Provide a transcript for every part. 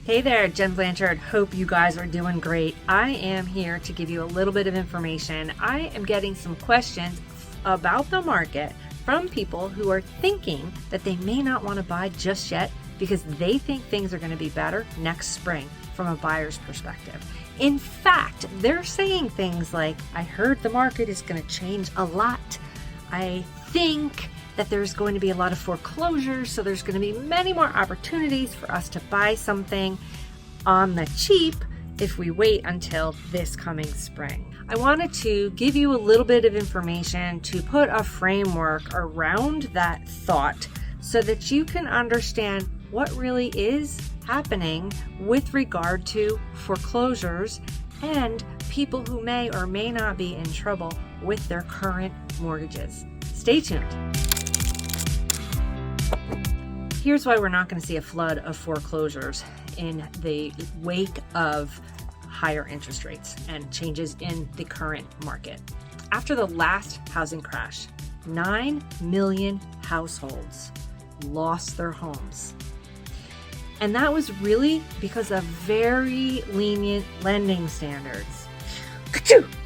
Hey there, Jen Blanchard. Hope you guys are doing great. I am here to give you a little bit of information. I am getting some questions about the market from people who are thinking that they may not want to buy just yet because they think things are going to be better next spring from a buyer's perspective. In fact, they're saying things like, I heard the market is going to change a lot. I think that there's going to be a lot of foreclosures, so there's going to be many more opportunities for us to buy something on the cheap if we wait until this coming spring. I wanted to give you a little bit of information to put a framework around that thought so that you can understand what really is happening with regard to foreclosures and people who may or may not be in trouble with their current mortgages. Stay tuned. Here's why we're not going to see a flood of foreclosures in the wake of higher interest rates and changes in the current market. After the last housing crash, 9 million households lost their homes. And that was really because of very lenient lending standards.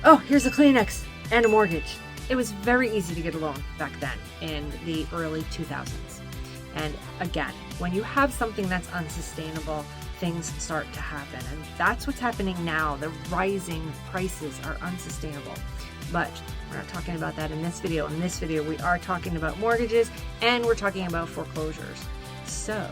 Oh, here's a Kleenex and a mortgage. It was very easy to get a loan back then in the early 2000s. And again, when you have something that's unsustainable, things start to happen. And that's what's happening now. The rising prices are unsustainable. But we're not talking about that in this video. In this video, we are talking about mortgages and we're talking about foreclosures. So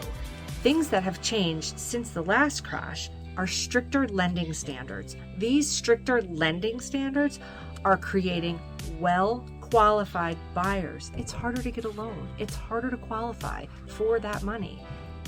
things that have changed since the last crash are stricter lending standards. These stricter lending standards are creating well-qualified buyers. It's harder to get a loan. It's harder to qualify for that money.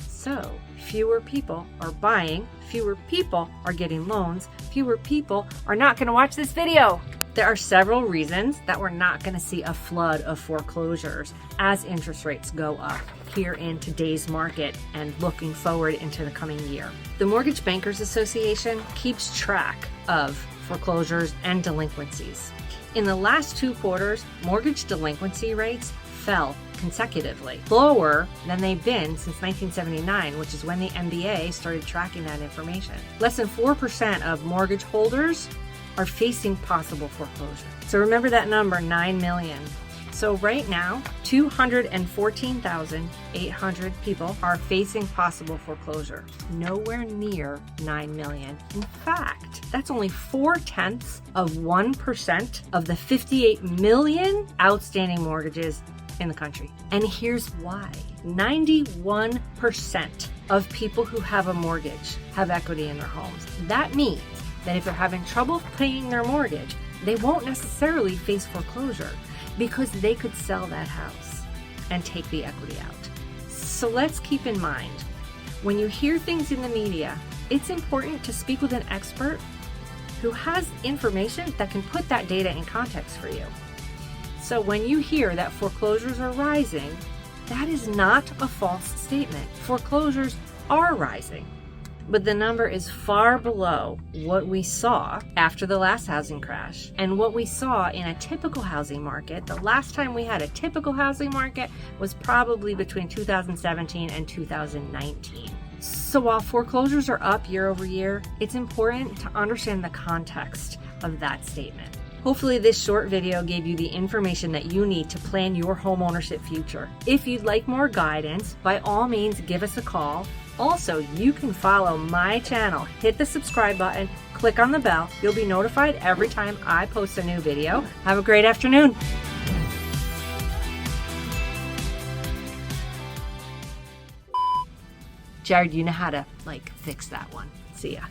So fewer people are buying, fewer people are getting loans, fewer people are not going to watch this video. There are several reasons that we're not going to see a flood of foreclosures as interest rates go up here in today's market and looking forward into the coming year. The Mortgage Bankers Association keeps track of foreclosures and delinquencies. In the last 2 quarters, mortgage delinquency rates fell consecutively, lower than they've been since 1979, which is when the MBA started tracking that information. Less than 4% of mortgage holders are facing possible foreclosure. So remember that number, 9 million. So right now, 214,800 people are facing possible foreclosure. Nowhere near 9 million. In fact, that's only 0.4% of the 58 million outstanding mortgages in the country. And here's why. 91% of people who have a mortgage have equity in their homes. That means that if they're having trouble paying their mortgage, they won't necessarily face foreclosure because they could sell that house and take the equity out. So let's keep in mind, when you hear things in the media, it's important to speak with an expert who has information that can put that data in context for you. So when you hear that foreclosures are rising, that is not a false statement. Foreclosures are rising, but the number is far below what we saw after the last housing crash and what we saw in a typical housing market. The last time we had a typical housing market was probably between 2017 and 2019. So while foreclosures are up year over year, it's important to understand the context of that statement. Hopefully this short video gave you the information that you need to plan your home ownership future. If you'd like more guidance, by all means give us a call. Also, you can follow my channel, hit the subscribe button, click on the bell. You'll be notified every time I post a new video. Have a great afternoon. Jared, you know how to fix that one. See ya.